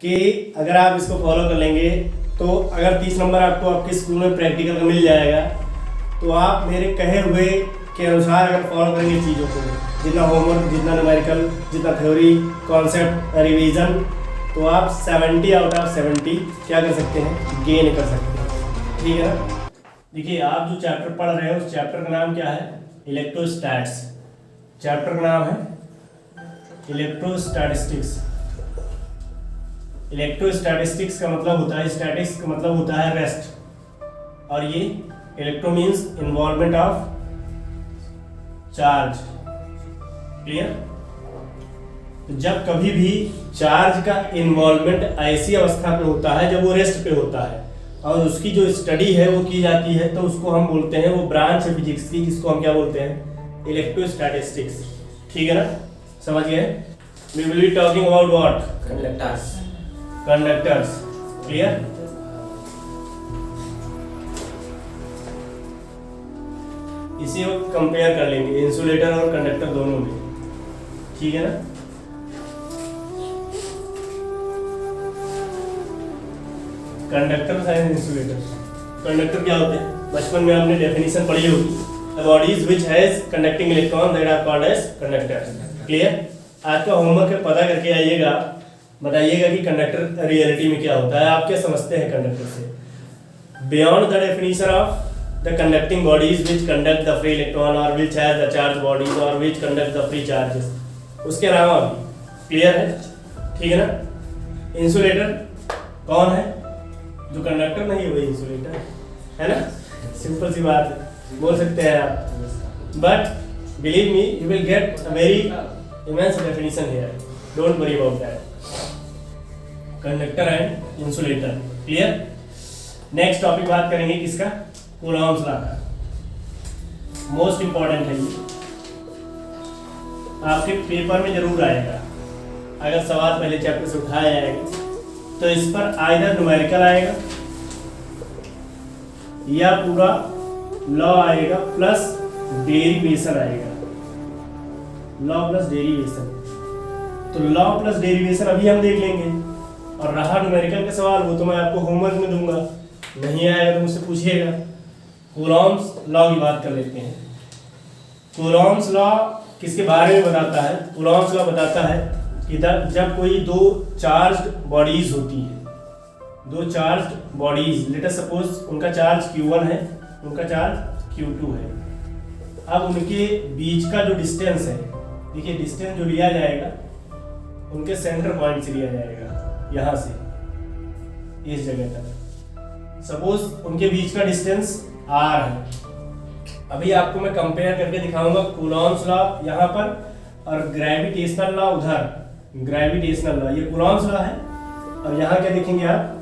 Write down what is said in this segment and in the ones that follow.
कि अगर आप इसको फॉलो कर लेंगे तो अगर 30 नंबर आपको आपके स्कूल में प्रैक्टिकल का मिल जाएगा, तो आप मेरे कहे हुए के अनुसार अगर फॉलो करेंगे चीज़ों को, जितना होमवर्क, जितना न्यूमेरिकल, जितना थ्योरी, कॉन्सेप्ट, रिवीजन, तो आप 70 आउट ऑफ 70 क्या कर सकते हैं, गेन कर सकते हैं। ठीक है ना। देखिए आप जो चैप्टर पढ़ रहे हैं उस चैप्टर का नाम क्या है, इलेक्ट्रोस्टैट्स। चैप्टर का नाम है इलेक्ट्रोस्टैटिस्टिक्स। इलेक्ट्रोस्टैटिस्टिक्स का मतलब होता है, स्टैटिक्स का मतलब होता है रेस्ट, और ये electro means involvement of charge. Clear. तो जब कभी भी चार्ज का इन्वॉल्वमेंट ऐसी अवस्था पे होता है जब वो रेस्ट पे होता है और उसकी जो स्टडी है वो की जाती है, तो उसको हम बोलते हैं, वो ब्रांच है फिजिक्स की, जिसको हम क्या बोलते हैं, इलेक्ट्रोस्टैटिस्टिक्स। ठीक है ना, समझ गए। We will be talking about what, conductors. Conductors. Clear. इसे कंपेयर कर लेंगे इंसुलेटर और कंडक्टर दोनों में। ठीक है ना। Conductor and insulator. कंडक्टर क्या होते हैं, बचपन में आपने डेफिनेशन पढ़ी होगी, the bodies which has conducting electron that are called as conductors. Clear. आज का होमवर्क है, पता करके आइएगा, बताइएगा कि कंडक्टर रियलिटी में क्या होता है, आप क्या समझते हैं कंडक्टर से। Beyond the definition of the conducting bodies which conduct the free electron or which has the charged bodies or which conduct the free charges, उसके अलावा भी। क्लियर है, ठीक है ना। इंसुलेटर कौन है, जो कंडक्टर नहीं है वही इंसुलेटर है ना, सिंपल सी बात है, बोल सकते हैं आप। But believe me you will get a very immense definition here, don't worry about that. Conductor and insulator. Clear. Next topic बात करेंगे किसका, कूलॉम्स लॉ का। मोस्ट इंपॉर्टेंट है ये, आपके पेपर में जरूर आएगा। अगर सवाल पहले चैप्टर से उठाया जाएगा तो इस पर आइदर न्यूमेरिकल आएगा या पूरा लॉ आएगा प्लस डेरिवेशन आएगा। लॉ प्लस डेरिवेशन, तो लॉ प्लस डेरिवेशन अभी हम देख लेंगे, और रहा न्यूमेरिकल का सवाल वो तो मैं आपको होमवर्क में दूंगा, नहीं आएगा तो मुझसे पूछिएगा। कूलॉम्स लॉ की बात कर लेते हैं। कूलॉम्स लॉ किसके बारे में बताता है, कूलॉम्स लॉ बताता है कि जब कोई दो चार्ज्ड बॉडीज होती है, दो charged bodies, late us suppose उनका चार्ज Q1 है, उनका चार्ज Q2 है। अब उनके बीच का जो डिस्टेंस है, देखिए डिस्टेंस जो लिया जाएगा उनके सेंटर पॉइंट से लिया जाएगा, यहाँ से इस जगह तक। सपोज उनके बीच का डिस्टेंस R है। अभी आपको मैं कंपेयर करके दिखाऊंगा कूलॉम्स लॉ यहाँ पर और ग्रेविटेशनल लॉ उधर। ग्रेविटेशनल लॉ, ये कूलॉम्स लॉ है, और यहाँ क्या देखेंगे आप,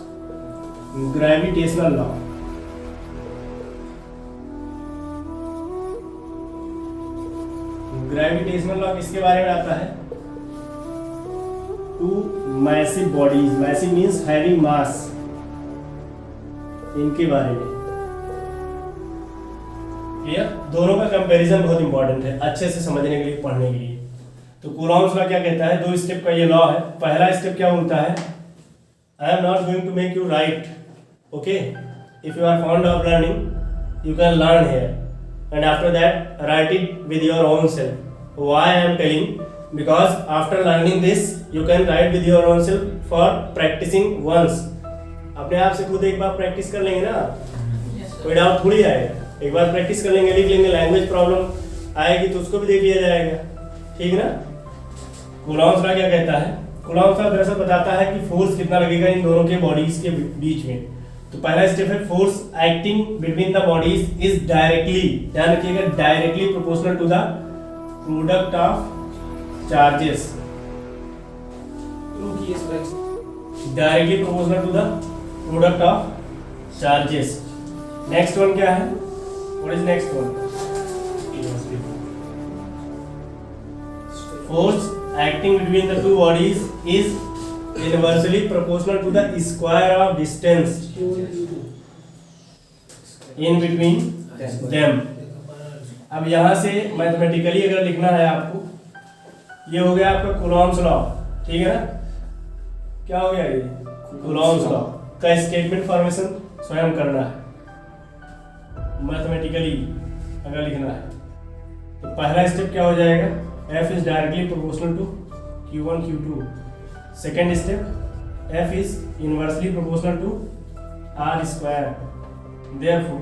ग्रेविटेशनल लॉ। ग्रेविटेशनल लॉ किसके बारे में आता है, two massive bodies, massive means having mass, इनके बारे में। क्लियर। दोनों का कंपैरिजन बहुत इंपॉर्टेंट है अच्छे से समझने के लिए, पढ़ने के लिए। तो कूलॉम्स लॉ क्या कहता है, दो स्टेप का ये लॉ है। पहला स्टेप क्या बोलता है, I am not going to make you write, okay, if you are fond of learning you can learn here, and after that write it with your own self. Why I am telling, because after learning this you can write with your own self for practicing once. अपने आप से खुद एक बार practice कर लेंगे ना, कोई doubt थोड़ी आएगा, एक बार प्रैक्टिस कर लेंगे, लिख लेंगे, लैंग्वेज प्रॉब्लम आएगी तो उसको भी देख लिया जाएगा। ठीक है ना। कूलॉम्स लॉ क्या कहता है, कूलॉम्स लॉ दरअसल बताता है कि फोर्स कितना लगेगा इन दोनों के बॉडीज के बीच में। तो पहला स्टेप है, force acting between the bodies is directly, ध्यान रखिएगा, directly proportional to the product of charges. Directly proportional to the product of charges. Next one क्या है, what is next one, force acting between the two bodies is inversely proportional to the square of distance in between them। अब यहाँ से mathematically अगर लिखना है आपको, ये हो गया आपका कूलॉम्स लॉ। ठीक है ना। क्या हो गया ये कूलॉम्स लॉ का स्टेटमेंट फॉर्मेशन स्वयं करना है, मैथमेटिकली अगर लिखना है। तो पहला स्टेप क्या हो जाएगा, f is directly proportional to q1 q2। Second step f is inversely proportional to r square. Therefore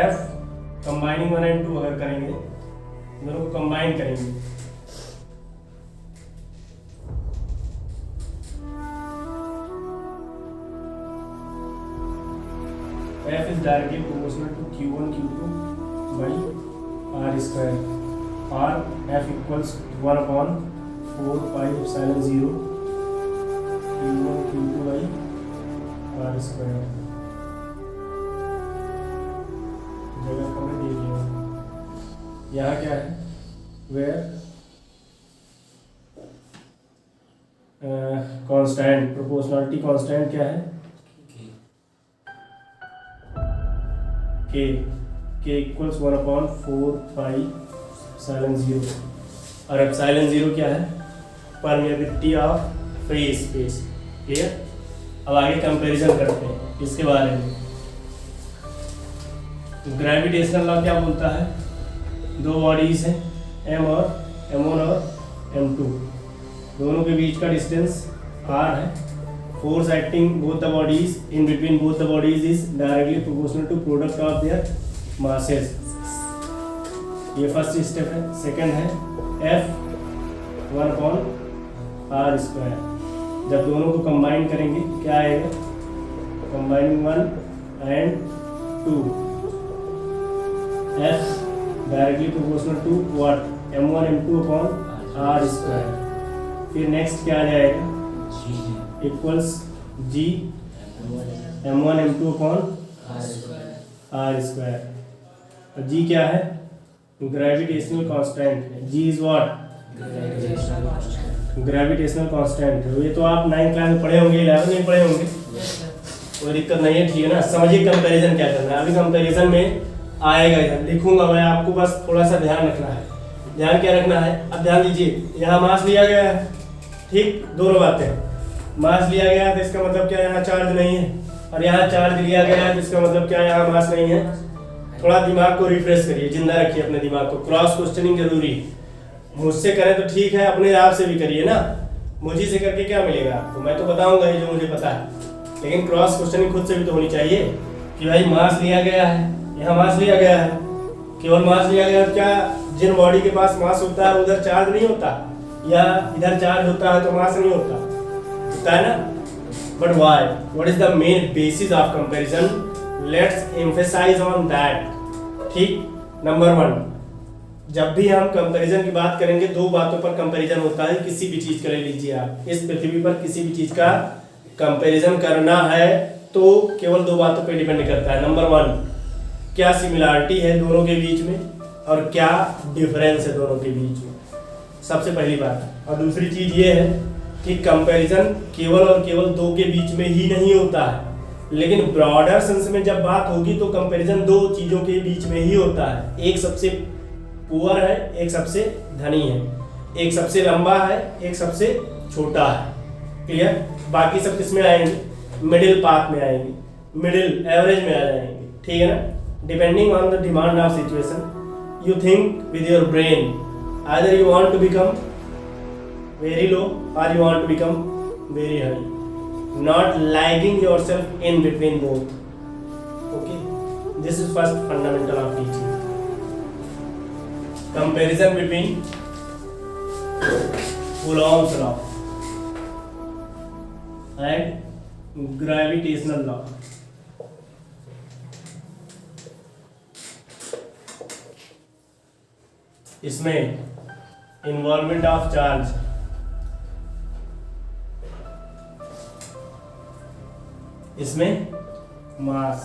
f combining 1 and 2 अगर करेंगे, दोनों को कंबाइन करेंगे, f is directly proportional to q1 q2 by r square, or f equals 1 upon 4 pi epsilon 0 q1 q2 by r square। जगह को मैं देख लिया, यहाँ क्या है, where कांस्टेंट प्रोपोर्शनलिटी कांस्टेंट क्या है, k equals 1 upon 4 pi epsilon 0, और एप्सिलॉन 0 क्या है, permeability of free space. Clear. अब आगे कंपैरिजन करते हैं इसके बारे में। ग्रेविटेशनल लॉ क्या बोलता है, दो बॉडीज हैं m1 और m2, दोनों के बीच का डिस्टेंस r है। Force acting both the bodies in between both the bodies is directly proportional to product of their masses। ये फर्स्ट स्टेप है। सेकंड है f 1 upon r स्क्वायर। जब दोनों को कंबाइन करेंगे क्या आएगा, combining 1 and 2, f directly proportional to what, m1 m2 upon r square. फिर नेक्स्ट क्या आ जाएगा, equals g m1 m2 upon r square. g क्या है, ग्रेविटेशनल कांस्टेंट है। g is what, gravitational constant है। ये तो आप 9th क्लास में पढ़े होंगे, 11 में पढ़े होंगे, कोई दिक्कत नहीं है, ठीक है ना। समझिए कंपैरिजन क्या करना है। अभी कंपैरिजन में आएगा, इधर लिखूंगा मैं, आपको बस थोड़ा सा ध्यान रखना है। ध्यान क्या रखना है, अब ध्यान दीजिए, यहाँ मास लिया गया है, ठीक, दोनों बातें, मास लिया गया है तो इसका मतलब क्या यहाँ चार्ज नहीं है, और यहाँ चार्ज लिया गया है तो इसका मतलब क्या यहाँ मास नहीं है। थोड़ा दिमाग को रिफ्रेश करिए, जिंदा रखिए अपने दिमाग को। क्रॉस क्वेश्चनिंग जरूरी है, मुझसे करें तो ठीक है, अपने आप से भी करिए ना। मुझे से करके क्या मिलेगा आपको, मैं तो बताऊंगा ये जो मुझे पता है, लेकिन क्रॉस क्वेश्चनिंग खुद से भी तो होनी चाहिए कि भाई मास लिया गया है, यहाँ मास लिया गया है, केवल मास लिया गया है, क्या जिन बॉडी के पास मास होता है उधर चार्ज नहीं होता, या इधर चार्ज होता है तो मास नहीं होता है ना। But why, what is the main basis of comparison, let's emphasize on that. ठीक, नंबर 1, जब भी हम कंपैरिजन की बात करेंगे, दो बातों पर कंपैरिजन होता है। किसी भी चीज का ले लीजिए आप, इस पृथ्वी पर किसी भी चीज का कंपैरिजन करना है तो केवल दो बातों पर डिपेंड करता है। नंबर 1, क्या सिमिलरिटी है दोनों के बीच में, और क्या डिफरेंस है दोनों के बीच में, सबसे पहली बात। और दूसरी चीज ये है कि कंपैरिजन केवल और केवल दो के बीच में ही नहीं होता है, लेकिन ब्रॉडर सेंस में जब बात होगी तो कंपैरिजन दो चीजों के बीच में ही होता है। एक सबसे पुअर है, एक सबसे धनी है, एक सबसे लंबा है, एक सबसे छोटा है। क्लियर। बाकी सब किस में आएंगे, मिडिल पाथ में आएंगे, मिडिल एवरेज में आ जाएंगे, ठीक है ना। Depending on the demand of situation, you think with your brain, either you want to become very low or you want to become very high, not lagging yourself in between both. Okay, this is first fundamental of teaching. Comparison between Coulomb's law and gravitational law. इसमें involvement of charge, इसमें मास।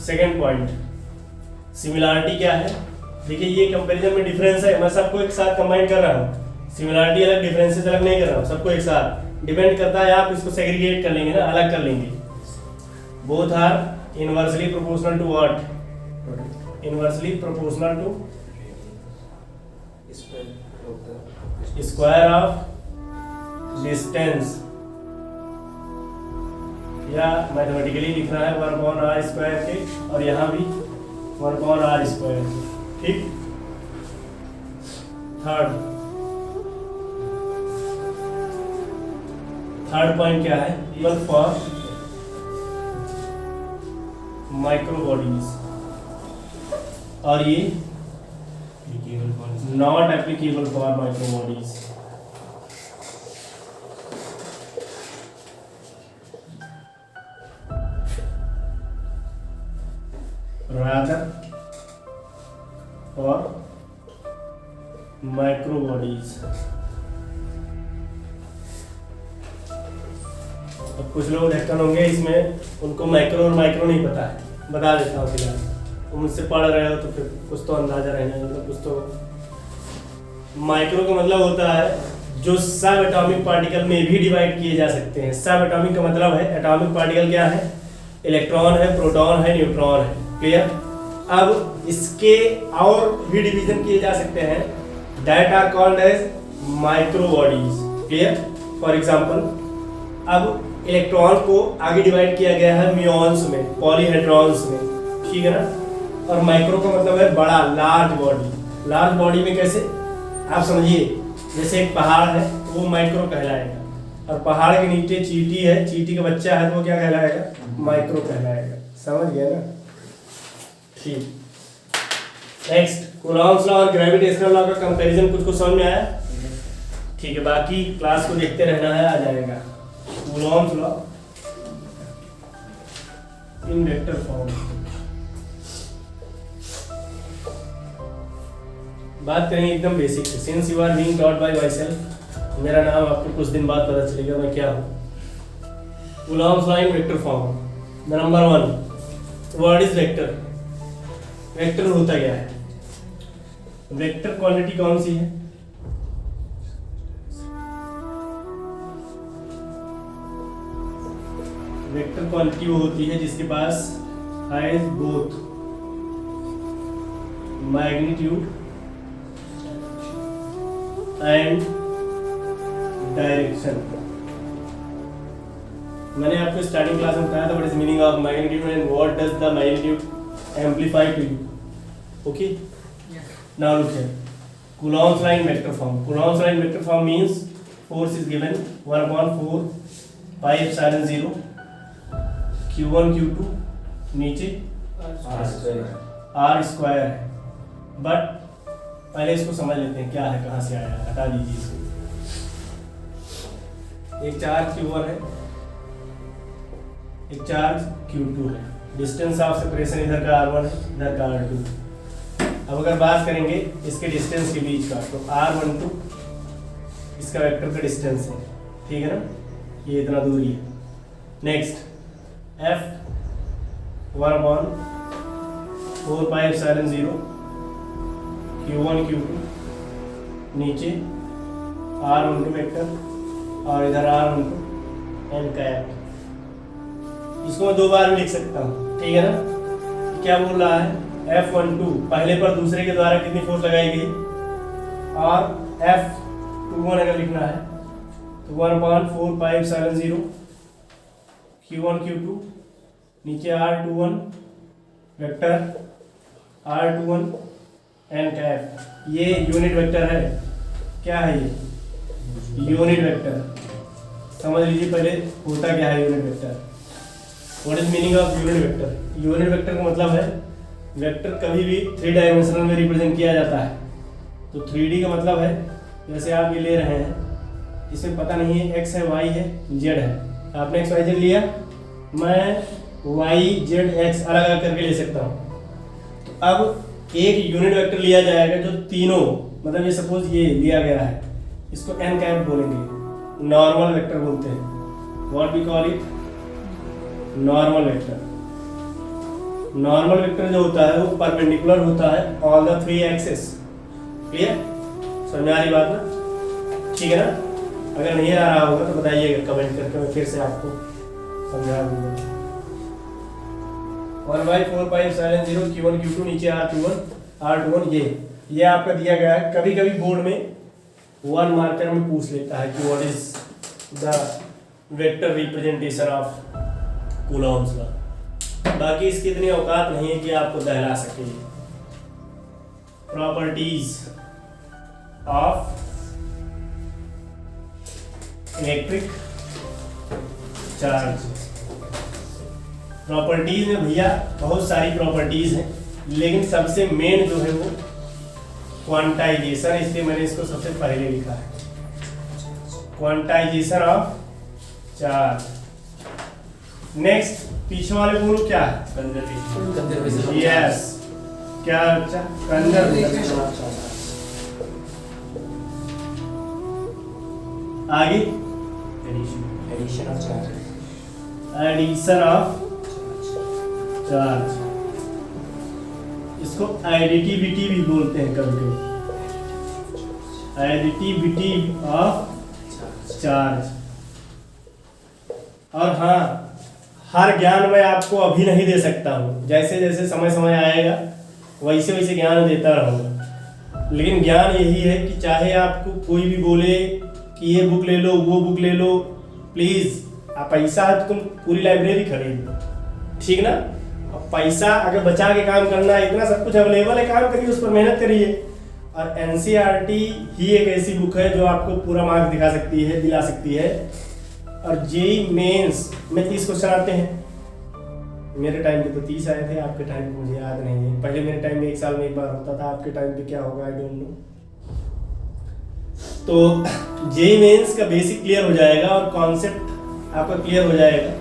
Second point, similarity क्या है। देखिए ये comparison में difference है, मैं सबको एक साथ कंबाइन कर रहा हूँ, सिमिलरिटी अलग डिफरेंसेस अलग नहीं कर रहा हूँ, सबको एक साथ। डिपेंड करता है आप इसको सेग्रीगेट कर लेंगे ना, अलग कर लेंगे। Both are inversely proportional to what, inversely proportional to square of distance या मैथमेटिकली लिखना है 1/r² के, और यहाँ भी 1/r²। ठीक। थर्ड पॉइंट क्या है? इवन फॉर माइक्रो बॉडीज, और ये not applicable for micro bodies. rather for micro bodies। अब कुछ लोग ढक्कन होंगे इसमें, उनको माइक्रो और माइक्रो नहीं पता है, बता देता हूँ फिलहाल। तुम मुझसे पढ़ रहे हो तो फिर कुछ तो अंदाजा रहना, मतलब कुछ तो। माइक्रो का मतलब होता है जो सब एटॉमिक पार्टिकल में भी डिवाइड किए जा सकते हैं। सब एटॉमिक का मतलब है, एटॉमिक पार्टिकल क्या है? इलेक्ट्रॉन है, प्रोटॉन है, न्यूट्रॉन है। क्लियर? अब इसके और भी डिवीजन किए जा सकते हैं, that are called as micro bodies. Clear? For example, अब इलेक्ट्रॉन को आगे डिवाइड किया गया है म्यूऑन्स में, पॉलीहेड्रॉन्स में। ठीक है ना? और माइक्रो का मतलब है बड़ा, लार्ज बॉडी। लार्ज बॉडी में कैसे? आप समझिए, जैसे एक पहाड़ है तो वो माइक्रो कहलाएगा, और पहाड़ के नीचे चींटी है, चींटी का बच्चा है तो वो क्या कहलाएगा? माइक्रो कहलाएगा। समझ गए ना? ठीक। नेक्स्ट, कूलॉम्स लॉ और ग्रेविटेशनल लॉ का कंपैरिजन कुछ समझ में आया? ठीक है, बाकी क्लास को देखते रहना है, आ जाएगा। Coulomb's law in vector form. बात करेंगे एकदम बेसिक से। Since you are being taught by myself, मेरा नाम आपको कुछ दिन बाद पता चलेगा मैं क्या हूँ। Coulomb's law in vector form. Number 1, what is vector? Vector होता क्या है? वेक्टर क्वांटिटी कौन सी है? वेक्टर क्वांटिटी वो होती है जिसके पास has both magnitude and direction. मैंने आपको स्टार्टिंग क्लास में बताया था what is meaning of magnitude and what does the magnitude amplify to you. Okay? Yes. Now look here. Coulomb's law in vector form. Coulomb's law in vector form means force is given 1/4 pi epsilon 0 q1 q2 नीचे r square है। But पहले इसको समझ लेते हैं क्या है, कहाँ से आया है। हटा दीजिए इसको। एक चार्ज q1 है, एक चार्ज q2 है। डिस्टेंस ऑफ सेपरेशन इधर का r1 है, इधर का r2। अब अगर बात करेंगे इसके डिस्टेंस के बीच का, तो r12 इसका वेक्टर का डिस्टेंस है। ठीक है ना? ये इतना दूरी है। Next, f 1/4 pi epsilon 0 q1 q2 नीचे r12 वेक्टर, और इधर r12 n कैप। इसको मैं 2 बार भी लिख सकता हूँ। ठीक है ना? क्या बोल रहा है? F12 पहले पर दूसरे के द्वारा कितनी फोर्स लगाई गई, और F21 अगर लिखना है तो 1/4 pi epsilon 0 q1 q2 नीचे r21 vector r21 n cap. ये यूनिट वेक्टर है। क्या है ये? Unit vector. समझ लीजिए पहले होता क्या है unit vector. What is meaning of unit vector? Unit vector का मतलब है वेक्टर कभी भी 3 डायमेंशनल में रिप्रेजेंट किया जाता है। तो 3D का मतलब है, जैसे आप ये ले रहे हैं, इसमें पता नहीं है x है, y है, z है। आपने x y z लिया, मैं y z x अलग अलग करके ले सकता हूँ। तो अब एक यूनिट वेक्टर लिया जाएगा जो तीनों, मतलब ये सपोज ये लिया गया है, इसको n कैप बोलेंगे, नॉर्मल वेक्टर बोलते हैं। What we call it? Normal vector. Normal vector जो होता है वो परपेंडिकुलर होता है ऑल द 3 एक्सिस। क्लियर? समझ आ रही बात ना? ठीक है ना? अगर नहीं आ रहा होगा तो बताइएगा कमेंट करके, मैं फिर से आपको समझा दूंगा। 1/4 pi epsilon 0 q1 q2 नीचे r21 ये आपका दिया गया है। कभी कभी बोर्ड में 1 मार्कर में पूछ लेता है कि what is the vector representation of Coulomb's का। बाकी इसकी इतनी औकात नहीं है कि आपको दहला सके। Properties of electric charge. Properties में भैया बहुत सारी प्रॉपर्टीज हैं, लेकिन सबसे मेन जो है वो क्वांटाइजेशन, इसलिए मैंने इसको सबसे पहले लिखा है। Quantization of charge. नेक्स्ट पीछे वाले बोलो क्या है? कंजर्वेशन। यस, क्या बच्चा? कंजर्वेशन। आगे addition of charge. Addition of charge, इसको एडिटिविटी भी बोलते हैं कभी कभी। Additivity of charge. और हाँ, हर ज्ञान मैं आपको अभी नहीं दे सकता हूँ, जैसे जैसे समय समय आएगा वैसे वैसे ज्ञान देता रहूँगा। लेकिन ज्ञान यही है कि चाहे आपको कोई भी बोले कि ये बुक ले लो, वो बुक ले लो, प्लीज़ आप पैसा है तो तुम पूरी लाइब्रेरी खरीद लो, ठीक ना? अब पैसा अगर बचा के काम करना है, इतना सब कुछ अवेलेबल है, काम करिए, उस पर मेहनत करिए। और एनसीईआरटी ही एक ऐसी बुक है जो आपको पूरा मार्क्स दिखा सकती है, दिला सकती है। और जेईई मेंस में 30 क्वेश्चन आते हैं। मेरे टाइम पे तो 30 आए थे, आपके टाइम पे मुझे याद नहीं है। पहले मेरे टाइम में 1 साल में एक बार होता था, आपके टाइम पे क्या होगा आई डोंट नो। तो जेईई मेंस का बेसिक क्लियर हो जाएगा और कॉन्सेप्ट आपका क्लियर हो जाएगा।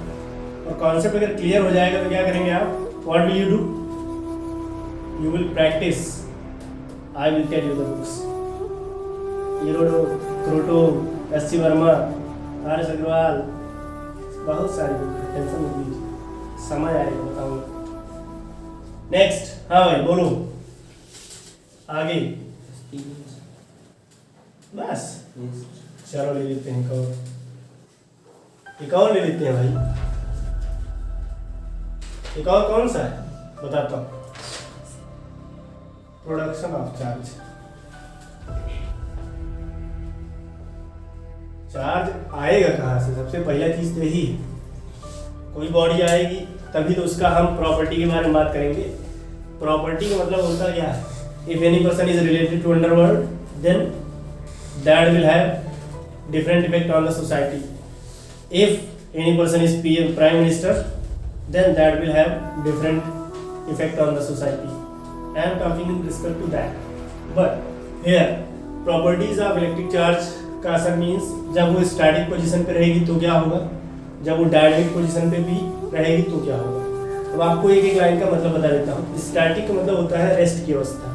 और कॉन्सेप्ट अगर क्लियर हो जाएगा तो क्या करेंगे आप? What will you do? You will practice. I will tell you the books. Irodov, Krotov, S C. Verma, R S. Agarwal, बहुत सारी बुक है, टेंशन मत लीजिए, समझ आएगा बताऊंगा। नेक्स्ट, हाँ भाई बोलो आगे। बस चलो ले लेते हैं एक और ले लेते हैं भाई। एक और कौन सा है बताता हूँ। Production of charge. चार्ज आएगा कहाँ से? सबसे पहला चीज तो यही है, कोई बॉडी आएगी तभी तो उसका हम प्रॉपर्टी के बारे में बात करेंगे। प्रॉपर्टी का मतलब होता क्या है? If any person is related to underworld then that will have different effect on the society. If any person is prime minister then that will have different effect on the society. I am talking in respect to that. But here properties of electric charge का असर means जब वो static position पे रहेगी तो क्या होगा, जब वो dynamic position पे भी रहेगी तो क्या होगा। अब आपको एक एक लाइन का मतलब बता देता हूँ। static का मतलब होता है रेस्ट की अवस्था,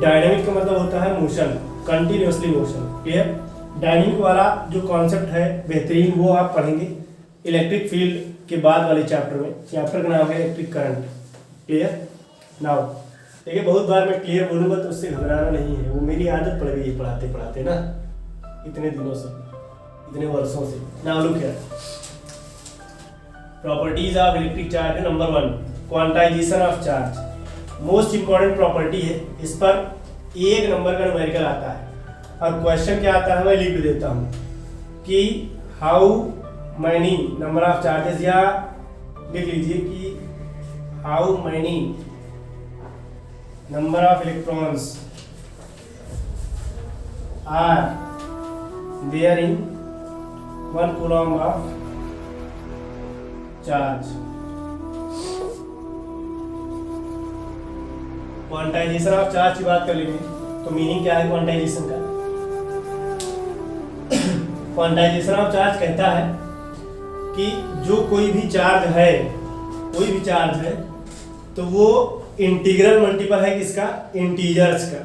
dynamic का मतलब होता है motion, continuously motion। Clear? Dynamic वाला जो कॉन्सेप्ट है बेहतरीन, वो आप पढ़ेंगे इलेक्ट्रिक फील्ड के बाद वाले चैप्टर में। चैप्टर का नाम है इलेक्ट्रिक करंट। क्लियर? नाउ देखिए, बहुत बार मैं क्लियर बोलूँगा तो उससे घबराना नहीं है, वो मेरी आदत पड़ गई है पढ़ाते पढ़ाते ना, इतने दिनों से, इतने वर्षों से। Now look here, properties of electric charge. Number 1, quantization of charge. Most important property है, इस पर 1 नंबर का न्यूमेरिकल आता है। और क्वेश्चन क्या आता है मैं लिख देता हूँ कि how many number of charges, या लिख लीजिए कि how many number of electrons are there in 1 coulomb of charge. Quantization of charge की बात कर लेंगे तो मीनिंग क्या है क्वांटाइजेशन का? क्वांटाइजेशन ऑफ चार्ज कहता है कि जो कोई भी चार्ज है, कोई भी चार्ज है तो वो इंटीग्रल मल्टीपल है किसका? इंटीजर्स का।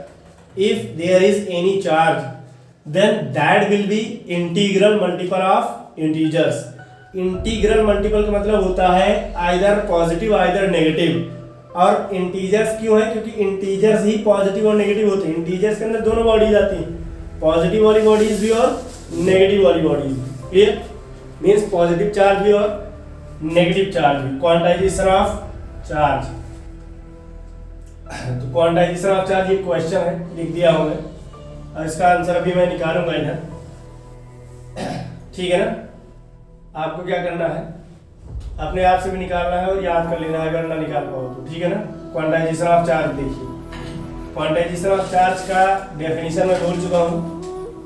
If there is any charge then that will be integral multiple of integers. Integral multiple का मतलब होता है आइदर पॉजिटिव आइदर नेगेटिव। और इंटीजर्स क्यों है? क्योंकि इंटीजर्स ही पॉजिटिव और नेगेटिव होते हैं। इंटीजर्स के अंदर दोनों बॉडीज आती हैं, पॉजिटिव वाली बॉडीज भी और नेगेटिव वाली बॉडीज भी। क्लियर? मीन्स पॉजिटिव चार्ज भी और नेगेटिव चार्ज भी। क्वांटाइजेशन ऑफ चार्ज, तो क्वांटाइजेशन ऑफ चार्ज ये क्वेश्चन है, लिख दिया हूं मैं, और इसका आंसर अभी मैं निकालूंगा इधर। ठीक है ना? आपको क्या करना है, अपने आप से भी निकालना है और याद कर लेना है अगर ना निकाल पाओ तो, ठीक है ना। क्वांटाइजेशन ऑफ चार्ज देखिए, क्वांटाइजेशन ऑफ चार्ज का डेफिनेशन मैं बोल चुका हूँ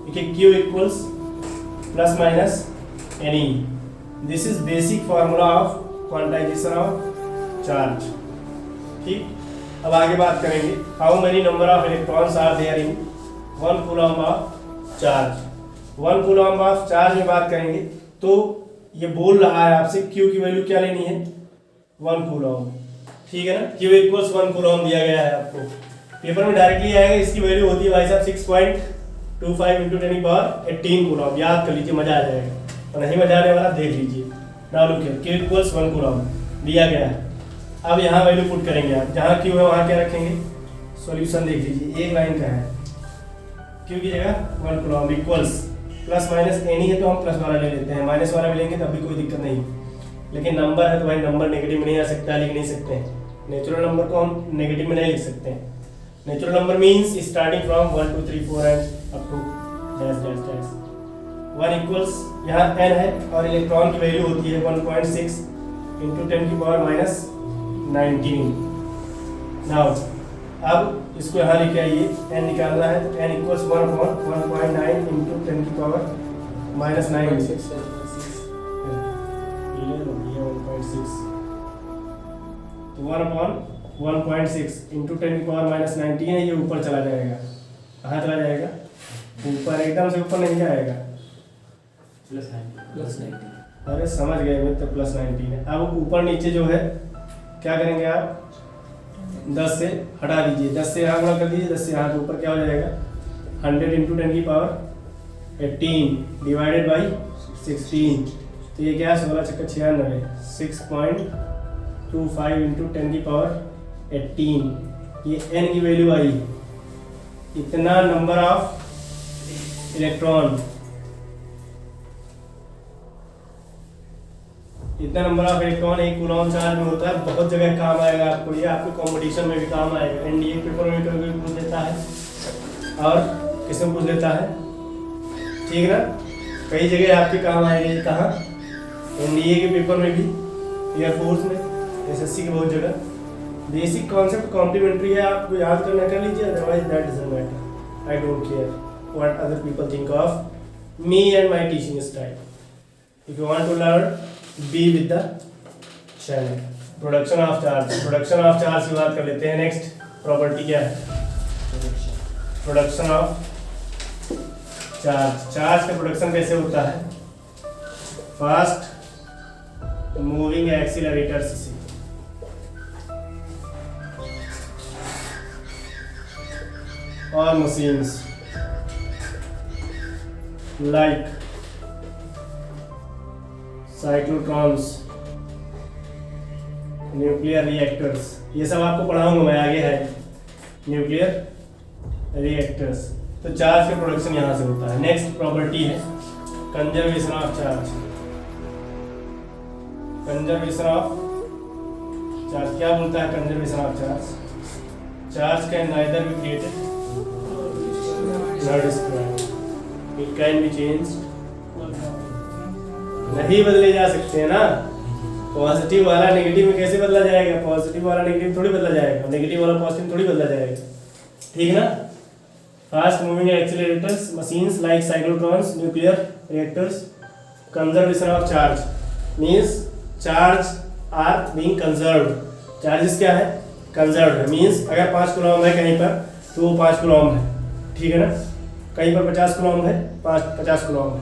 कि Q equals plus minus N E. This is basic formula of quantization of charge, ठीक। अब आगे बात करेंगे how many number of electrons are there in 1 coulomb of charge. 1 coulomb of charge में बात करेंगे तो ये बोल रहा है आपसे Q की वैल्यू क्या लेनी है, 1 कूलम्ब, ठीक है ना। Q इक्वल्स 1 कूलम्ब दिया गया है आपको, पेपर में डायरेक्टली आएगा। इसकी वैल्यू होती है भाई साहब 6.25 × 10⁻18 कूलम्ब। याद कर लीजिए, मजा आ जाएगा, और नहीं मजा आने वाला देख लीजिए। Now look here, Q equals 1 coulomb दिया गया है। अब यहाँ वैल्यू पुट करेंगे आप, जहाँ Q है वहाँ क्या रखेंगे, सॉल्यूशन देख लीजिए, एक लाइन का है। Q की जगह 1 coulomb equals plus minus any है तो हम प्लस वाला ले लेते हैं, माइनस वाला भी लेंगे तब भी कोई दिक्कत नहीं। लेकिन नंबर है तो भाई नंबर नेगेटिव में नहीं आ सकता, लिख नहीं सकते हैं। नेचुरल नंबर को हम नेगेटिव में नहीं लिख सकते हैं। Natural number means starting from 1 2 3 4 and up to dash dash dash. 1 equals यहाँ n है और इलेक्ट्रॉन की वैल्यू होती है 1.6 × 10⁻19। नाउ अब इसको यहाँ लेके आइए, n निकालना है तो n इक्वल्स 1/1.9 × 10⁻⁻9। तो 1/1.6 × 10⁻⁻19 है, ये ऊपर चला जाएगा। कहाँ चला जाएगा, ऊपर, एकदम से ऊपर नहीं जाएगा, +90। अरे समझ गए मित्र, +19 है। अब ऊपर नीचे जो है क्या करेंगे आप, 10 से हटा दीजिए, 10 से यहाँ गुणा कर दीजिए, 10 से यहाँ, तो ऊपर क्या हो जाएगा 100 × 10⁻18 डिवाइडेड बाई 16। तो ये क्या है, 16 छक्का 96, 6.25 × 10⁻18। ये n की वैल्यू आई, इतना नंबर ऑफ इलेक्ट्रॉन, इतना नंबर ऑफ इलेक्ट्रॉन एक कूलम्ब चार्ज में होता है। बहुत जगह काम आएगा आपको, ये आपके कंपटीशन में भी काम आएगा। एनडीए पेपर में कभी पूछ लेता है और किसमें पूछ लेता है, ठीक ना, कई जगह आपके काम आएगा। कहाँ, एनडीए के पेपर में भी, एयरफोर्स में, एसएससी के बहुत जगह। बेसिक कॉन्सेप्ट कॉम्प्लीमेंट्री है, आपको याद करना कर लीजिए, otherwise that doesn't matter. I don't care what other people think of me and my teaching style. If you want to learn, be with the channel. Production of charge, production of charge की बात कर लेते हैं। Next property क्या है, production of charge. Charge का production कैसे होता है, फास्ट मूविंग एक्सीलरेटर्स से। और machines like cyclotrons, nuclear reactors, ये सब आपको पढ़ाऊंगा मैं, आगे है न्यूक्लियर रिएक्टर्स। तो चार्ज का प्रोडक्शन यहाँ से होता है। नेक्स्ट प्रॉपर्टी है conservation of charge. Conservation of charge क्या बोलता है, conservation of charge, charge can neither be created not destroyed, it can be changed, नहीं बदले जा सकते हैं ना। पॉजिटिव वाला नेगेटिव में कैसे बदला जाएगा, पॉजिटिव वाला नेगेटिव थोड़ी बदला जाएगा, नेगेटिव वाला पॉजिटिव थोड़ी बदला जाएगा, ठीक है ना। Fast moving accelerators, machines like cyclotrons, nuclear reactors. Conservation of charge means charge are being conserved. Charges क्या है, कंजर्व्ड है, मींस अगर 5 कूलम्ब है कहीं पर तो वो 5 कूलम्ब है, ठीक है ना। कहीं पर 50 कूलम्ब है, 50 कूलम्ब है।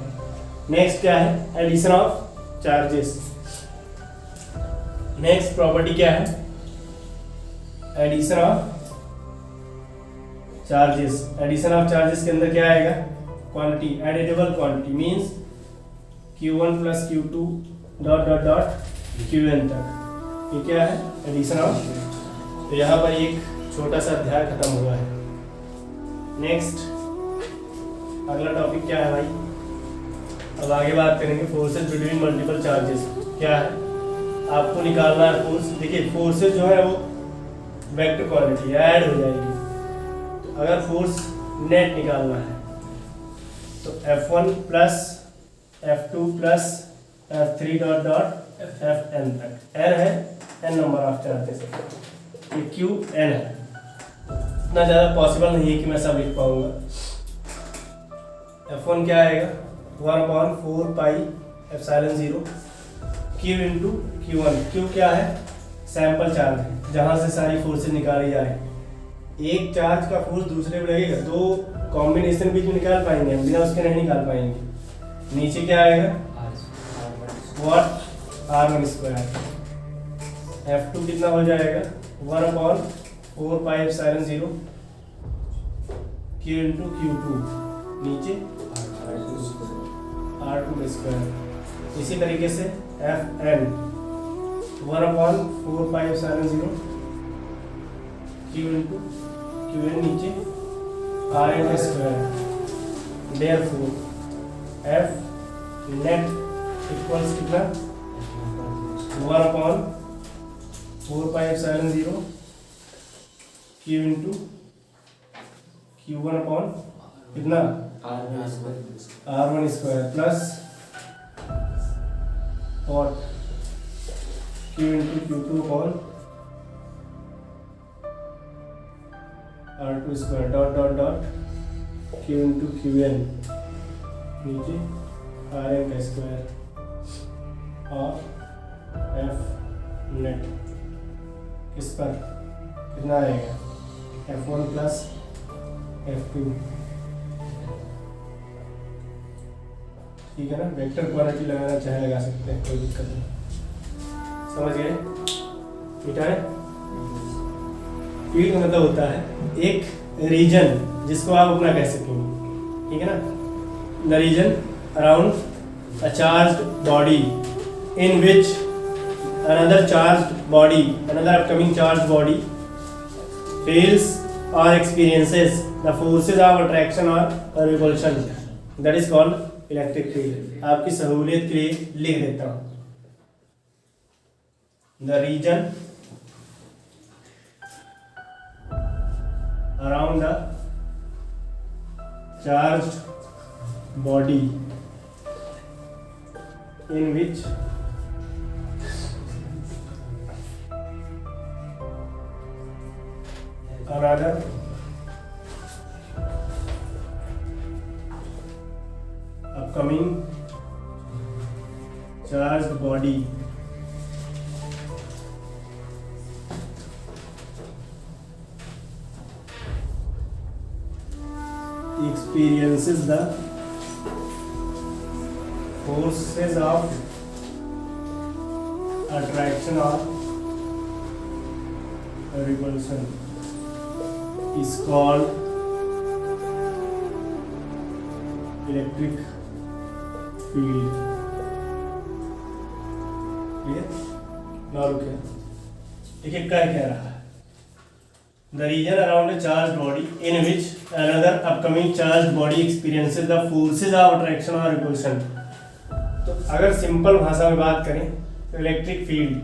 नेक्स्ट क्या है, addition of charges. Next property क्या है, addition of charges. Addition of charges के अंदर क्या आएगा, quantity, editable quantity means Q1 + Q2 ... Qn तक। ये क्या है, एडिशन ऑफ। तो यहाँ पर एक छोटा सा अध्याय खत्म हुआ है। नेक्स्ट अगला टॉपिक क्या है भाई, अब आगे बात करेंगे फोर्सेस बिटवीन मल्टीपल चार्जेस। क्या है, आपको निकालना है फोर्स। देखिए फोर्सेस जो है वो वेक्टर क्वांटिटी ऐड हो जाएगी। तो अगर फोर्स नेट निकालना है तो F1 + F2 + F3 ... F N तक, एन है एन नंबर ऑफ चार्जेस, ये क्यू एन है, इतना ज़्यादा पॉसिबल नहीं है कि मैं सब लिख पाऊंगा। F1 क्या आएगा 1/4 pi epsilon 0 Q into Q1। Q क्या है सैंपल चार्ज है जहाँ से सारी फोर्सेज निकाली जा रही है। एक चार्ज का फोर्स दूसरे में लगेगा, दो कॉम्बिनेशन बीच में निकाल पाएंगे हम, बिना उसके नहीं निकाल पाएंगे। नीचे क्या आएगा वॉट R1 स्क्वायर। F2 कितना हो जाएगा 1/4 pi epsilon 0 Q into Q2, नीचे R2 स्क्वायर। इसी तरीके से Fn 1/4 pi epsilon 0 Q into Qn, नीचे Rn square. Therefore F net equals कितना 1/4 pi epsilon 0 Q into Q1 upon कितना R1 स्क्वायर प्लस और Q into Q2 upon R2 square dot dot dot Q into Qn, नीचे Rn का square और F net किस पर कितना आएगा F1 प्लस F2, ठीक है ना। वेक्टर क्वांटिटी लगाना चाहे लगा सकते हैं, कोई दिक्कत नहीं। समझ गए मिटाए। फील्ड मतलब होता है एक रीजन जिसको आप अपना कह सकेंगे, ठीक है ना। The region around a charged body in which another charged body, another upcoming charged body feels or experiences the forces of attraction or repulsion, that is called electric field। आपकी सहूलियत के लिए लिख देता हूँ the region around the charged body in which another upcoming charged body experiences the forces of attraction or repulsion is called electric field। Clear? ना रुके, देखिए क्या कह रहा है। The region around a charged body in which another upcoming charged body experiences the forces of attraction or repulsion। तो अगर simple भाषा में बात करें तो electric field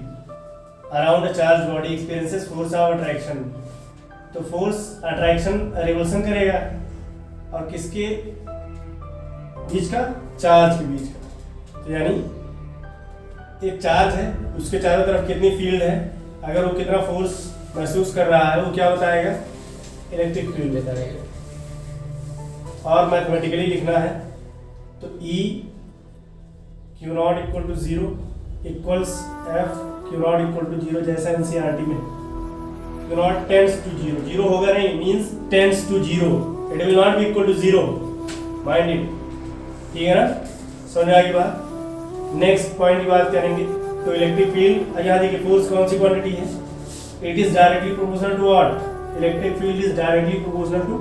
around a charge body experiences force of attraction, तो फोर्स अट्रैक्शन रिवल्सन करेगा और किसके बीच का चार्ज के बीच का। तो यानी एक चार्ज है उसके चारों तरफ कितनी फील्ड है, अगर वो कितना फोर्स महसूस कर रहा है वो क्या बताएगा इलेक्ट्रिक फील्ड बताएगा। और मैथमेटिकली लिखना है तो E Q0 equal to 0 equals F Q0 equal to 0, जैसा NCERT में Q0 tends to 0, 0 होगा नहीं, means tends to 0, it will not be equal to 0, mind it, ठीक है ना। समझ आ गई बात। नेक्स्ट पॉइंट की बात करेंगे तो इलेक्ट्रिक फील्ड, यहाँ देखिए फोर्स कौन सी क्वांटिटी है, it is directly proportional to what, electric field is directly proportional to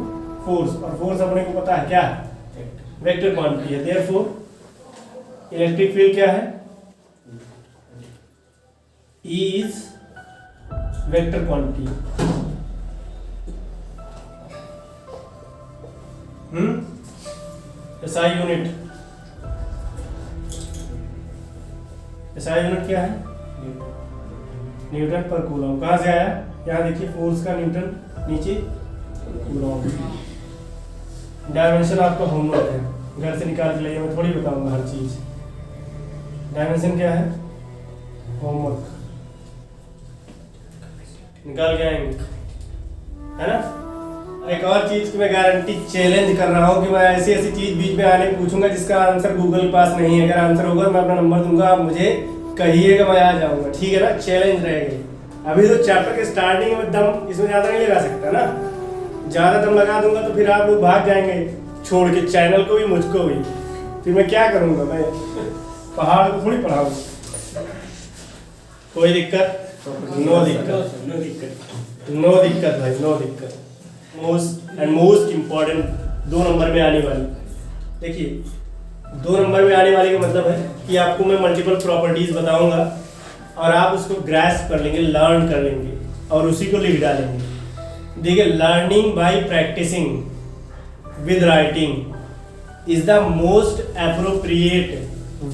force, और फोर्स अपने को पता है क्या है वेक्टर क्वांटिटी है। देयरफॉर इलेक्ट्रिक फील्ड क्या है E is vector quantity. SI unit, SI unit क्या है न्यूटन पर कूलम। कहाँ से आया, यहाँ देखिए फोर्स का न्यूटन, नीचे कूलम। डायमेंशन आपका होमवर्क है, घर से निकाल के लाइए, मैं थोड़ी बताऊंगा हर चीज। डायमेंशन क्या है होमवर्क निकाल के आएंगे, है ना। एक और चीज की मैं गारंटी चैलेंज कर रहा हूँ कि मैं ऐसी ऐसी चीज बीच में आने पूछूंगा जिसका आंसर गूगल के पास नहीं है। अगर आंसर होगा मैं अपना नंबर दूंगा, आप मुझे कहिएगा, मैं आ जाऊंगा, ठीक है ना। चैलेंज रहेगा। अभी तो चैप्टर के स्टार्टिंग में दम इसमें ज्यादा नहीं लगा सकता ना, ज्यादा दम लगा दूंगा तो फिर आप लोग भाग जाएंगे छोड़ के, चैनल को भी मुझको भी। फिर मैं क्या करूंगा, मैं पहाड़ को थोड़ी पढ़ाऊंगा। कोई दिक्कत? नो दिक्कत, नो दिक्कत, नो दिक्कत भाई, नो दिक्कत। मोस्ट इम्पोर्टेंट 2 नंबर में आने वाली, देखिए 2 नंबर में आने वाली का मतलब है कि आपको मैं मल्टीपल प्रॉपर्टीज बताऊंगा और आप उसको ग्रैस्प कर लेंगे, लर्न कर लेंगे और उसी को लिख डालेंगे। देखिए, learning by practising with writing is the most appropriate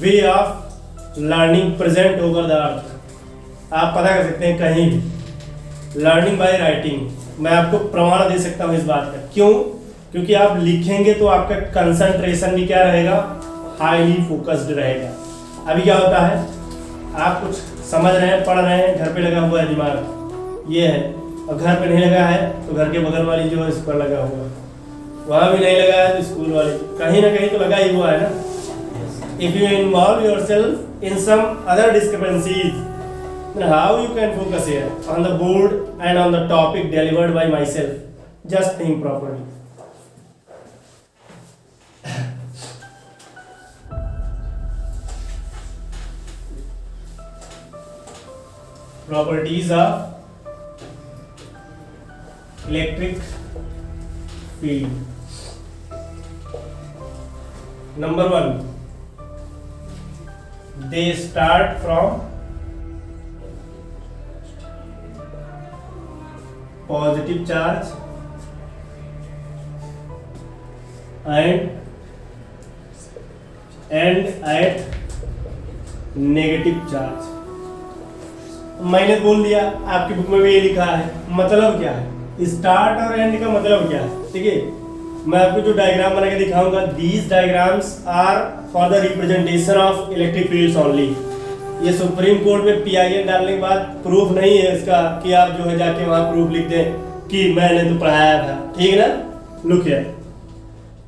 way of learning present over the earth. आप पता कर सकते हैं कहीं भी, लर्निंग बाय राइटिंग, मैं आपको प्रमाण दे सकता हूँ इस बात का। क्यों? क्योंकि आप लिखेंगे तो आपका कंसंट्रेशन भी क्या रहेगा, हाईली फोकस्ड रहेगा। अभी क्या होता है, आप कुछ समझ रहे हैं, पढ़ रहे हैं, घर पे लगा हुआ है दिमाग, ये है, और घर पे नहीं लगा है तो घर के बगल वाली जो है इस पर लगा हुआ है, वहाँ भी नहीं लगा है तो स्कूल वाले, कहीं ना कहीं तो लगा ही हुआ है ना। If you involve yourself in some other discrepancies, then how you can focus here on the board and on the topic delivered by myself? Just think properly. Properties of electric field. Number 1, they start from positive charge and end at negative charge। मैंने बोल दिया, आपकी book में भी ये लिखा है। मतलब क्या है, स्टार्ट और एंड का मतलब क्या है? ठीक है, मैं आपको जो डायग्राम बना के दिखाऊंगा, these diagrams are for the representation of electric fields only. ये सुप्रीम कोर्ट में PIN डालने के बाद प्रूफ नहीं है इसका कि आप जो है जाके वहां प्रूफ लिख दें कि मैंने तो पढ़ाया था, ठीक है ना। लुक हियर,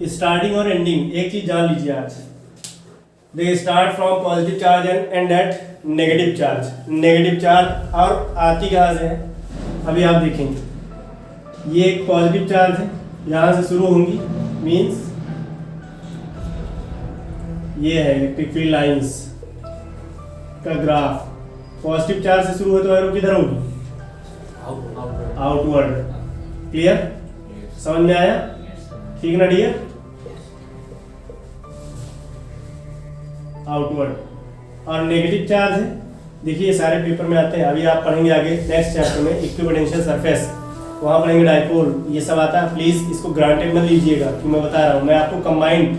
स्टार्टिंग और एंडिंग एक चीज जान लीजिए आज। They start from positive charge and end at negative charge. Negative charge और आती कहाँ से है, अभी आप देखेंगे। ये एक पॉजिटिव चार्ज है, यहाँ से शुरू होंगी, मीन्स ये है इलेक्ट्रिक फील्ड लाइंस का ग्राफ। पॉजिटिव चार्ज से शुरू हो तो एरो किधर होगी, आउटवर्ड। क्लियर, समझ में आया? ठीक ना डियर, आउटवर्ड। और नेगेटिव चार्ज है, देखिए सारे पेपर में आते हैं, अभी आप पढ़ेंगे आगे नेक्स्ट चैप्टर में इक्विपोटेंशियल सरफेस, वहां पढ़ेंगे डाइपोल, ये सब आता है। प्लीज इसको ग्रांटेड मत लीजिएगा कि मैं बता रहा हूँ, मैं आपको कंबाइन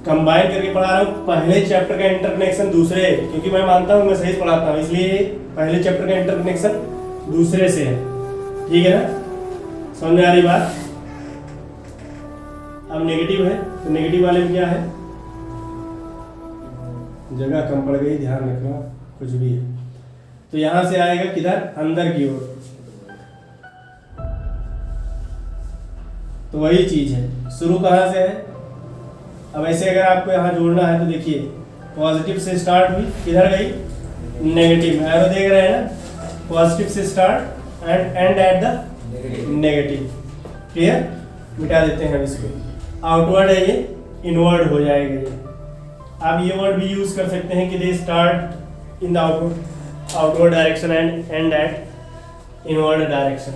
करके पढ़ा रहा हूँ। पहले चैप्टर का इंटरकनेक्शन दूसरे, क्योंकि मैं मानता हूँ मैं सही पढ़ाता हूँ, इसलिए पहले चैप्टर का इंटरकनेक्शन दूसरे से है, ठीक है ना। समझ में आ रही बात? अब नेगेटिव है तो नेगेटिव वाले में क्या है, जगह कम पड़ गई, ध्यान रखना, कुछ भी है तो यहां से आएगा किधर, अंदर की ओर। तो वही चीज है, शुरू कहां से है। अब ऐसे अगर आपको यहाँ जोड़ना है तो देखिए, पॉजिटिव से स्टार्ट हुई, किधर गई, नेगेटिव में। एरो देख रहे हैं ना, पॉजिटिव से start and end at the negative. Clear, मिटा देते हैं इसको। आउटवर्ड है ये, इनवर्ड हो जाएगा ये। आप ये वर्ड भी यूज कर सकते हैं कि they start in the outward direction and end at inward direction.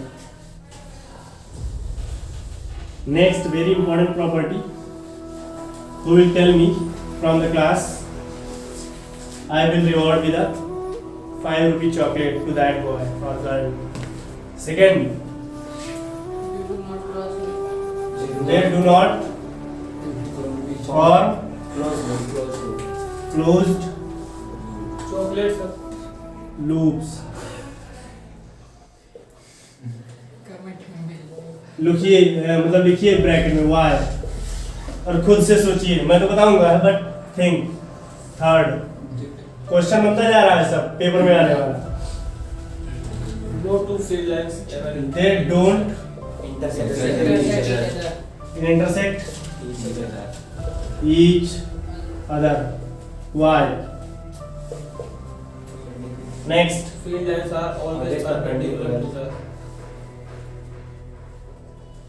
Next very important property, who will tell me from the class, I will reward with a 5 rupee chocolate to that boy or girl. Second, they do not form closed loops. मतलब लिखिए bracket में y और खुद से सोचिए, मैं तो बताऊंगा बट थिंक। थर्ड, क्वेश्चन बनता जा रहा है सब पेपर में आने वाला। No two field lines ever they don't Intersect intersect each other. each other. Why? Next, field lines are always perpendicular to the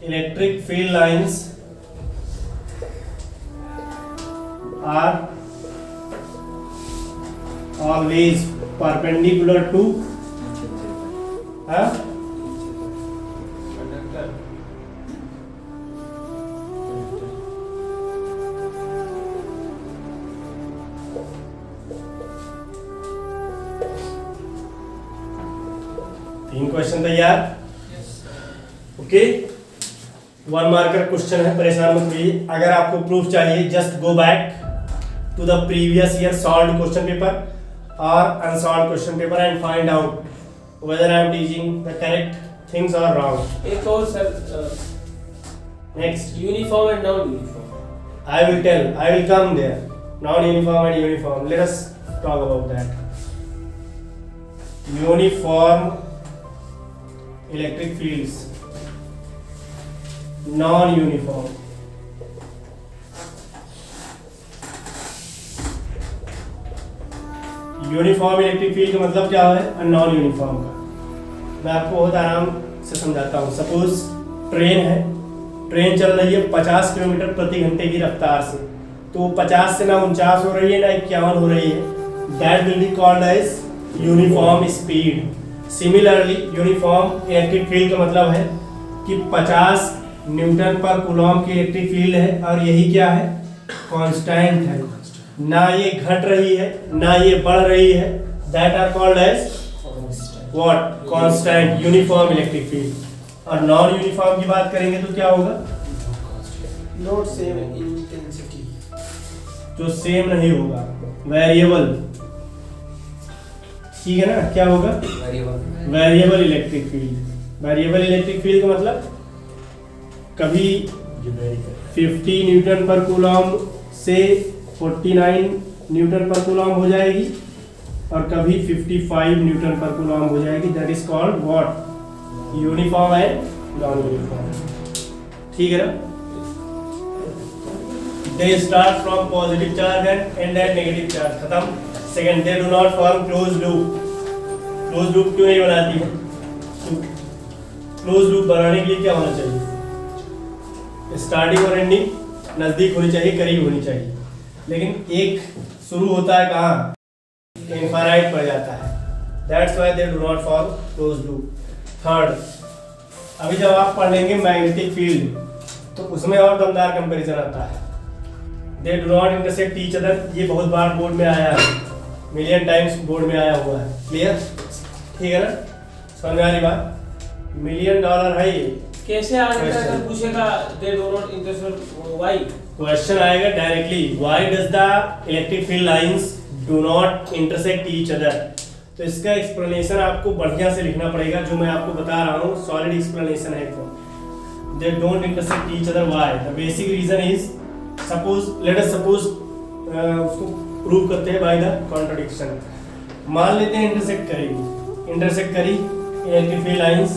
electric field lines are always perpendicular to conductor. तीन question तैयार। Okay, 1 marker question है, परेशान मत होइए। अगर आपको proof चाहिए just go back to the previous year solved question paper और unsolved question paper and find out whether I am teaching the correct things or wrong. एक और sir Next, uniform and non-uniform. I will tell, I will come there. Non-uniform and uniform. Let us talk about that. Uniform electric fields. Non-uniform. Uniform electric field का मतलब क्या है और non uniform का मैं आपको बहुत आराम से समझाता हूँ। सपोज ट्रेन है, ट्रेन चल रही है 50 किलोमीटर प्रति घंटे की रफ्तार से, तो 50 से ना 49 हो रही है ना 51 हो रही है, that will be called as uniform speed. Similarly uniform electric field का मतलब है कि 50 न्यूटन पर कूलॉम की इलेक्ट्रिक फील्ड है और यही क्या है, कांस्टेंट है, ना ये घट रही है ना ये बढ़ रही है, that are called as what, constant uniform electric field. और नॉन यूनिफॉर्म की बात करेंगे तो क्या होगा, Not same intensity. जो सेम नहीं होगा, वेरिएबल, ठीक है ना, क्या होगा, Variable. Variable electric field. Variable electric field का मतलब कभी 50 न्यूटन पर कूलॉम से 49 न्यूटन पर कूलॉम हो जाएगी और कभी 55 न्यूटन पर कूलॉम हो जाएगी, that is called what, uniform and non uniform. ठीक है ना, they start from positive charge and end at negative charge, खत्म। Second, they do not form close loop. Close loop क्यों नहीं बनाती है, क्लोज लूप बनाने के लिए क्या होना चाहिए, स्टार्टिंग और एंडिंग नजदीक होनी चाहिए, करीब होनी चाहिए, लेकिन एक शुरू होता है कहाँ, इनफाइनाइट पर जाता है, that's why they do not form close loop. Third, अभी जब आप पढ़ेंगे मैग्नेटिक फील्ड तो उसमें और दमदार कंपैरिजन आता है, दे do not intersect each other. ये बहुत बार बोर्ड में आया है, मिलियन टाइम्स बोर्ड में आया हुआ है, क्लियर, ठीक है ना, समझ में आ रही बात, $1 मिलियन है ये। कैसे आगे अगर पूछेगा they do not intersect, why? Question आएगा directly, why does the electric field lines do not intersect each other. तो इसका एक्सप्लेनेशन आपको बढ़िया से लिखना पड़ेगा, जो मैं आपको बता रहा हूँ सॉलिड एक्सप्लेनेशन है। तो they don't intersect each other, why, the basic reason is, suppose let us suppose उसको प्रूव करते हैं बाय द कॉन्ट्रडिक्शन। मान लेते हैं इंटरसेक्ट करेगी, इंटरसेक्ट करी इलेक्ट्रिक फील्ड लाइंस,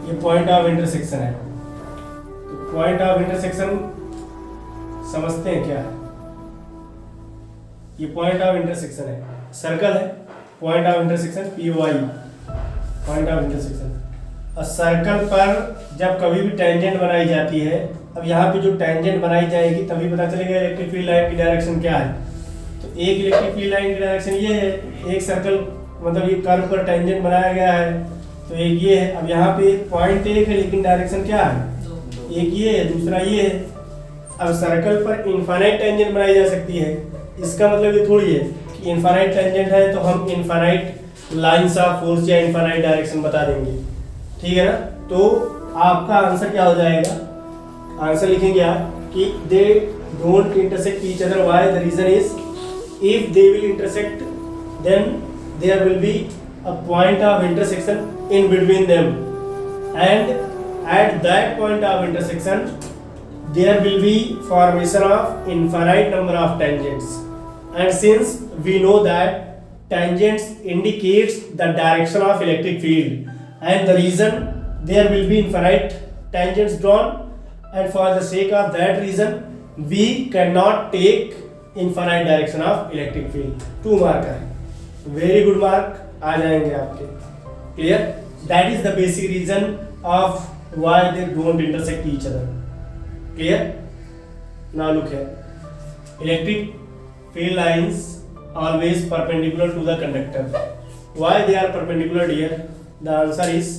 ये पॉइंट ऑफ इंटरसेक्शन है। तो पॉइंट ऑफ इंटरसेक्शन समझते हैं क्या है, ये पॉइंट ऑफ इंटरसेक्शन है, सर्कल है, point of intersection POI, point of intersection. और सर्कल पर जब कभी भी टेंजेंट बनाई जाती है, अब यहाँ पे जो टेंजेंट बनाई जाएगी तभी पता चलेगा इलेक्ट्रिक फील्ड लाइन की डायरेक्शन क्या है। तो एक इलेक्ट्रिक फील्ड लाइन की डायरेक्शन ये है, एक सर्कल मतलब ये कर्व पर टेंजेंट बनाया गया है, तो एक ये है। अब यहाँ पे पॉइंट एक है लेकिन डायरेक्शन क्या है, एक ये है दूसरा ये है। अब सर्कल पर इनफाइनाइट टेंजेंट बनाई जा सकती है, इसका मतलब ये थोड़ी है कि इनफाइनाइट टेंजेंट है तो हम इनफाइनाइट लाइंस ऑफ फोर्स या इनफाइनाइट डायरेक्शन बता देंगे, ठीक है ना। तो आपका आंसर क्या हो जाएगा, आंसर लिखेंगे आप कि they don't intersect each other, why, the reason is if they will intersect then there will be a point of intersection in between them, and at that point of intersection there will be formation of infinite number of tangents, and since we know that tangents indicates the direction of electric field, and the reason there will be infinite tangents drawn, and for the sake of that reason we cannot take infinite direction of electric field. 2 mark है, very good mark आ जाएंगे आपके. Clear? That is the basic reason of why they don't intersect each other. Clear? Now look here. Electric field lines always perpendicular to the conductor. Why they are perpendicular dear? The answer is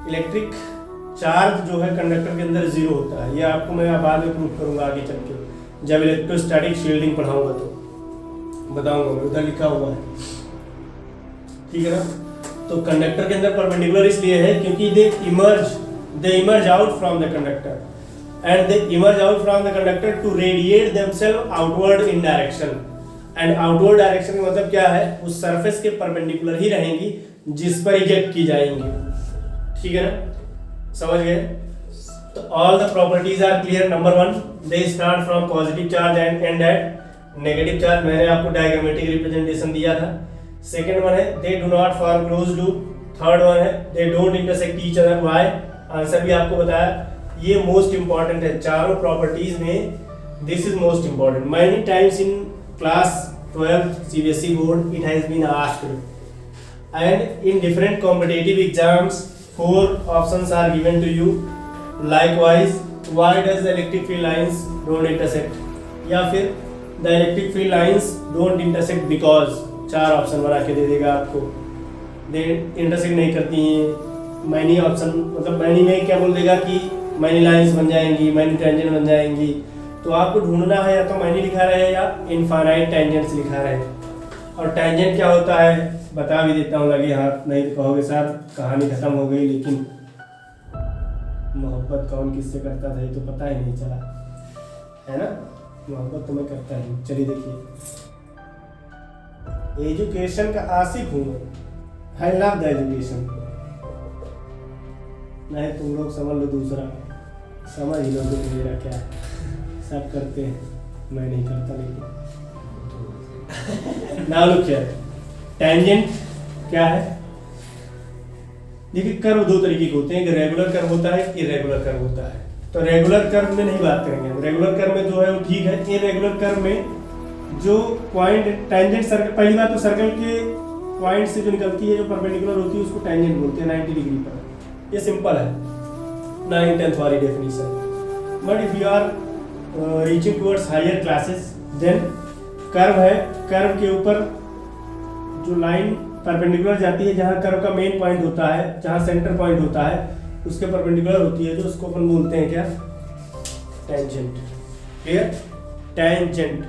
electric charge जो है conductor के अंदर zero होता है. ये आपको मैं बाद में प्रूव करूंगा आगे चल के, जब इलेक्ट्रोस्टैटिक शील्डिंग पढ़ाऊंगा तो बताऊंगा. उधर लिखा हुआ है, ठीक है ना. तो कंडक्टर के अंदर परपेंडिकुलर इसलिए है क्योंकि they emerge out from the conductor, and they emerge out from the conductor to radiate themselves outward in direction. and outward direction का मतलब क्या है? उस सरफेस के परपेंडिकुलर ही रहेंगी जिस पर इजेक्ट की जाएंगी. ठीक है ना, समझ गए? तो all the properties are clear. Number 1, they start from positive charge and end at negative charge. मैंने आपको डायग्रामेटिक रिप्रेजेंटेशन दिया था. सेकेंड वन है they do not form closed loop. Third one है they don't intersect each other. Why? Answer भी आपको बताया. ये मोस्ट इंपॉर्टेंट है चारों प्रॉपर्टीज में. This is most important. Many times in class 12th CBSE board it has been asked, and in different competitive exams 4 options are given to you. Likewise, why does the electric field lines don't intersect, या फिर the electric field lines don't intersect because 4 option बना के दे देगा आपको. they intersect नहीं करती हैं. Many option मतलब मैनी में क्या बोल देगा कि मैनी लाइंस बन जाएंगी, मैनी टेंजेंट बन जाएंगी. तो आपको ढूंढना है या तो मैनी लिखा रहे या इनफाइनाइट टेंजेंट्स लिखा रहे. और टेंजेंट क्या होता है बता भी देता हूँ, लगे हाथ नहीं तो कहोगे सर कहानी खत्म हो गई, लेकिन मोहब्बत कौन किससे करता था ये तो पता ही नहीं चला, है ना. मोहब्बत तो मैं करता ही. चलिए देखिए, एजुकेशन का आशिक हूँ मैं. I love the education. नहीं तुम लोग समझ लो, दूसरा समझ ही लो मेरा क्या है. सब करते हैं, मैं नहीं करता. लेकिन नाउ लुक हियर, टेंजेंट क्या है? देखिए कर्व दो तरीके के होते हैं, एक रेगुलर कर्व होता है, इरेगुलर कर्व होता है. तो रेगुलर कर्व में नहीं बात करेंगे हम. रेगुलर कर्व में जो है वो ठीक है. इरेगुलर कर्व में जो पॉइंट टेंजेंट सर्कल, पहली बात तो सर्कल के पॉइंट से जो निकलती है जो परपेंडिकुलर होती है उसको टेंजेंट बोलते हैं 90 डिग्री पर. ये सिंपल है 9th-10th वाली definition. But if you are reaching towards higher classes then curve है. कर्व के ऊपर जो लाइन परपेंडिकुलर जाती है, जहाँ कर्व का मेन पॉइंट होता है, जहाँ सेंटर पॉइंट होता है, उसके परपेंडिकुलर होती है, जो उसको अपन बोलते हैं क्या? टेंजेंट. क्लियर? टेंजेंट.